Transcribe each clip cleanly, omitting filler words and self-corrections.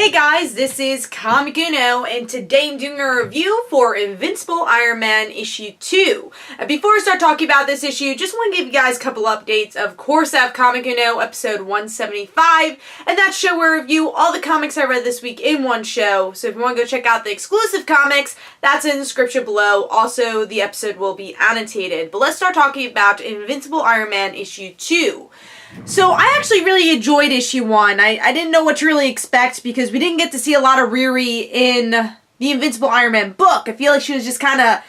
Hey guys, this is Comic Uno, and today I'm doing a review for Invincible Iron Man issue 2. Before I start talking about this issue, just want to give you guys a couple updates. Of course, I have Comic Uno episode 175, and that's show where I review all the comics I read this week in one show. So if you want to go check out the exclusive comics, that's in the description below. Also, the episode will be annotated. But let's start talking about Invincible Iron Man issue 2. So I actually really enjoyed issue 1. I didn't know what to really expect because we didn't get to see a lot of Riri in the Invincible Iron Man book. I feel like she was just kind of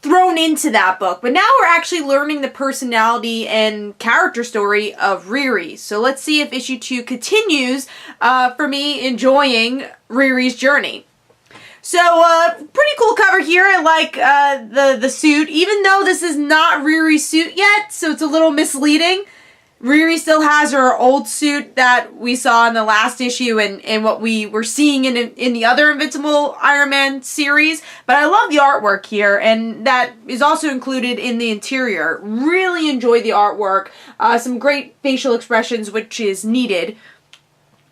thrown into that book. But now we're actually learning the personality and character story of Riri. So let's see if issue 2 continues for me enjoying Riri's journey. So, pretty cool cover here. I like the suit, even though this is not Riri's suit yet, so it's a little misleading. Riri still has her old suit that we saw in the last issue and what we were seeing in the other Invincible Iron Man series. But I love the artwork here, and that is also included in the interior. Really enjoy the artwork. Some great facial expressions, which is needed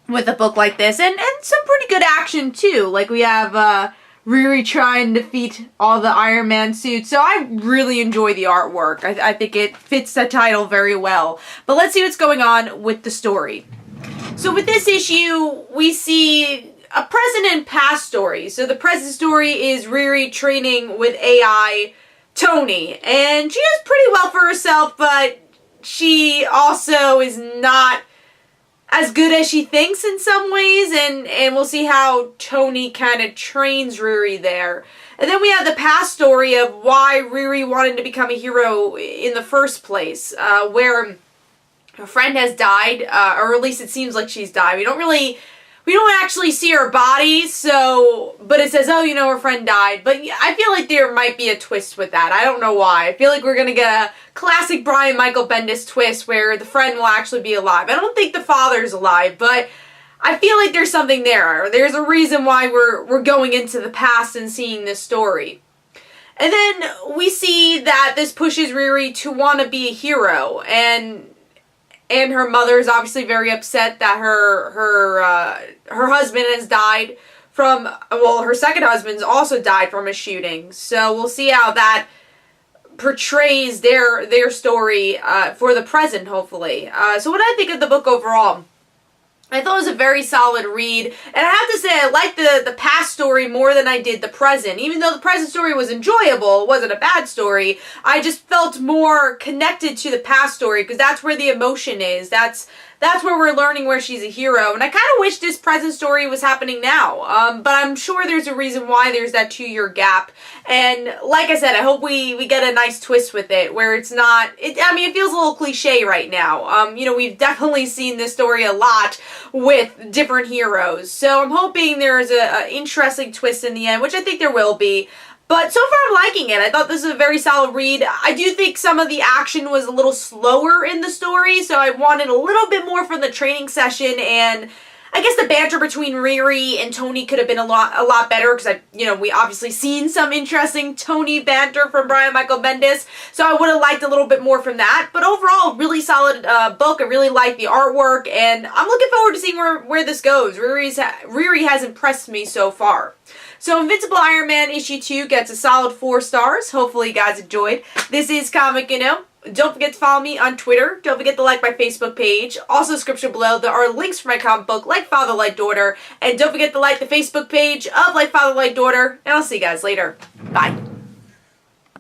with a book like this. And some pretty good action, too. Like we have Riri trying to defeat all the Iron Man suits. So I really enjoy the artwork. I think it fits the title very well. But let's see what's going on with the story. So with this issue, we see a present and past story. So the present story is Riri training with AI Tony. And she does pretty well for herself, but she also is not as good as she thinks in some ways, and we'll see how Tony kind of trains Riri there. And then we have the past story of why Riri wanted to become a hero in the first place, where her friend has died, or at least it seems like she's died. We don't actually see her body, but it says, oh, you know, her friend died. But I feel like there might be a twist with that. I don't know why. I feel like we're going to get a classic Brian Michael Bendis twist where the friend will actually be alive. I don't think the father's alive, but I feel like there's something there. There's a reason why we're going into the past and seeing this story. And then we see that this pushes Riri to want to be a hero, and her mother is obviously very upset that her husband has died from, well, her second husband's also died from a shooting. So we'll see how that portrays their story for the present, hopefully. So what I think of the book overall, I thought it was a very solid read, and I have to say I liked the past story more than I did the present. Even though the present story was enjoyable, it wasn't a bad story, I just felt more connected to the past story because that's where the emotion is. That's where we're learning where she's a hero, and I kind of wish this present story was happening now, but I'm sure there's a reason why there's that 2-year gap, and like I said, I hope we get a nice twist with it, where it's not, I mean, it feels a little cliche right now. You know, we've definitely seen this story a lot with different heroes, so I'm hoping there's an interesting twist in the end, which I think there will be. But so far I'm liking it. I thought this was a very solid read. I do think some of the action was a little slower in the story, so I wanted a little bit more from the training session, and I guess the banter between Riri and Tony could have been a lot better because we obviously seen some interesting Tony banter from Brian Michael Bendis, so I would have liked a little bit more from that. But overall, really solid book. I really like the artwork, and I'm looking forward to seeing where this goes. Riri has impressed me so far. So Invincible Iron Man issue 2 gets a solid 4 stars. Hopefully you guys enjoyed. This is Comic Uno. Don't forget to follow me on Twitter. Don't forget to like my Facebook page. Also, description below, there are links for my comic book, Like Father, Like Daughter. And don't forget to like the Facebook page of Like Father, Like Daughter. And I'll see you guys later. Bye.